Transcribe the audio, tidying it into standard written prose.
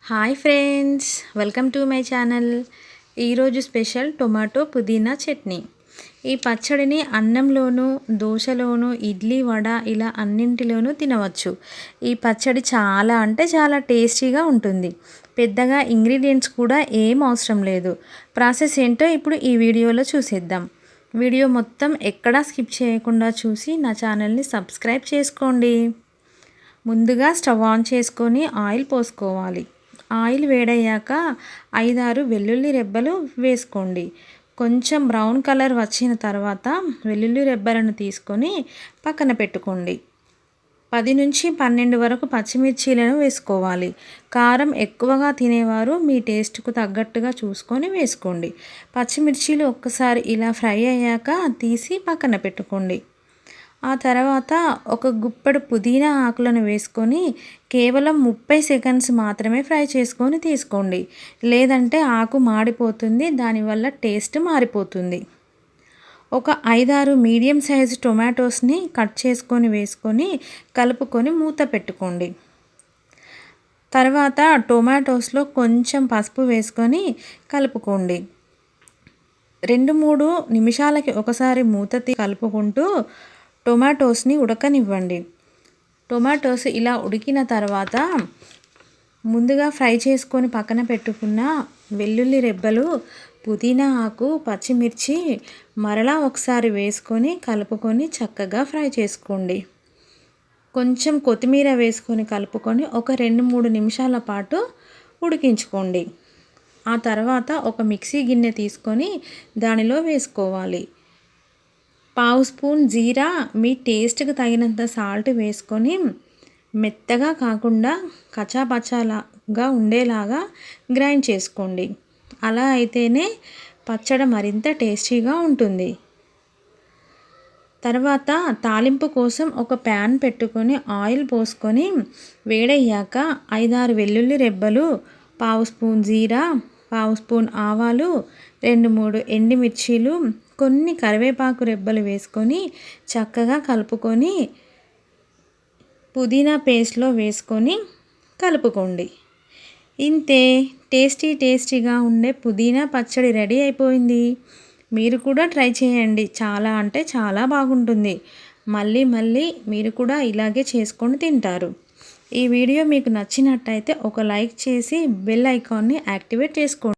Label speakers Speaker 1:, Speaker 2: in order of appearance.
Speaker 1: Hi friends, welcome to my channel. ఈరోజు special tomato పుదీనా చట్నీ. ఈ పచ్చడిని అన్నంలోనూ, దోశలోనూ, ఇడ్లీ, వడ ఇలా అన్నింటిలోనూ తినవచ్చు. ఈ పచ్చడి చాలా అంటే చాలా టేస్టీగా ఉంటుంది. పెద్దగా ఇంగ్రీడియంట్స్ కూడా ఏం అవసరం లేదు. ప్రాసెస్ ఏంటో ఇప్పుడు ఈ వీడియోలో చూసేద్దాం. వీడియో మొత్తం ఎక్కడా స్కిప్ చేయకుండా చూసి నా ఛానల్ని సబ్స్క్రైబ్ చేసుకోండి. ముందుగా స్టవ్ ఆన్ చేసుకొని ఆయిల్ పోసుకోవాలి. ఆయిల్ వేడయ్యాక 5-6 వెల్లుల్లి రెబ్బలు వేసుకోండి. కొంచెం బ్రౌన్ కలర్ వచ్చిన తర్వాత వెల్లుల్లి రెబ్బలను తీసుకొని పక్కన పెట్టుకోండి. 10-12 వరకు పచ్చిమిర్చీలను వేసుకోవాలి. కారం ఎక్కువగా తినేవారు మీ టేస్ట్కు తగ్గట్టుగా చూసుకొని వేసుకోండి. పచ్చిమిర్చీలు ఒక్కసారి ఇలా ఫ్రై అయ్యాక తీసి పక్కన పెట్టుకోండి. ఆ తర్వాత ఒక గుప్పెడు పుదీనా ఆకులను వేసుకొని కేవలం 30 సెకండ్స్ మాత్రమే ఫ్రై చేసుకొని తీసుకోండి. లేదంటే ఆకు మాడిపోతుంది, దానివల్ల టేస్ట్ మారిపోతుంది. ఒక 5-6 మీడియం సైజు టొమాటోస్ని కట్ చేసుకొని వేసుకొని కలుపుకొని మూత పెట్టుకోండి. తర్వాత టొమాటోస్లో కొంచెం పసుపు వేసుకొని కలుపుకోండి. 2-3 నిమిషాలకి ఒకసారి మూత కలుపుకుంటూ టొమాటోస్ని ఉడకనివ్వండి. టొమాటోస్ ఇలా ఉడికిన తర్వాత ముందుగా ఫ్రై చేసుకొని పక్కన పెట్టుకున్న వెల్లుల్లి రెబ్బలు, పుదీనా ఆకు, పచ్చిమిర్చి మరలా ఒకసారి వేసుకొని కలుపుకొని చక్కగా ఫ్రై చేసుకోండి. కొంచెం కొత్తిమీర వేసుకొని కలుపుకొని ఒక 2-3 నిమిషాల పాటు ఉడికించుకోండి. ఆ తర్వాత ఒక మిక్సీ గిన్నె తీసుకొని దానిలో వేసుకోవాలి. 1/2 స్పూన్ జీరా, మీ టేస్ట్కి తగినంత సాల్ట్ వేసుకొని మెత్తగా కాకుండా కచ్చాపచ్చాగా ఉండేలాగా గ్రైండ్ చేసుకోండి. అలా అయితేనే పచ్చడి మరింత టేస్టీగా ఉంటుంది. తర్వాత తాలింపు కోసం ఒక ప్యాన్ పెట్టుకొని ఆయిల్ పోసుకొని వేడయ్యాక 5-6 వెల్లుల్లి రెబ్బలు, 1/2 స్పూన్ జీరా, 1/2 స్పూన్ ఆవాలు, 2-3 ఎండుమిర్చీలు, కొన్ని కరివేపాకు రెబ్బలు వేసుకొని చక్కగా కలుపుకొని పుదీనా పేస్ట్లో వేసుకొని కలుపుకోండి. ఇంతే, టేస్టీగా ఉండే పుదీనా పచ్చడి రెడీ అయిపోయింది. మీరు కూడా ట్రై చేయండి. చాలా అంటే చాలా బాగుంటుంది. మళ్ళీ మీరు కూడా ఇలాగే చేసుకొని తింటారు. ఈ వీడియో మీకు నచ్చినట్టయితే ఒక లైక్ చేసి బెల్ ఐకాన్ని యాక్టివేట్ చేసుకోండి.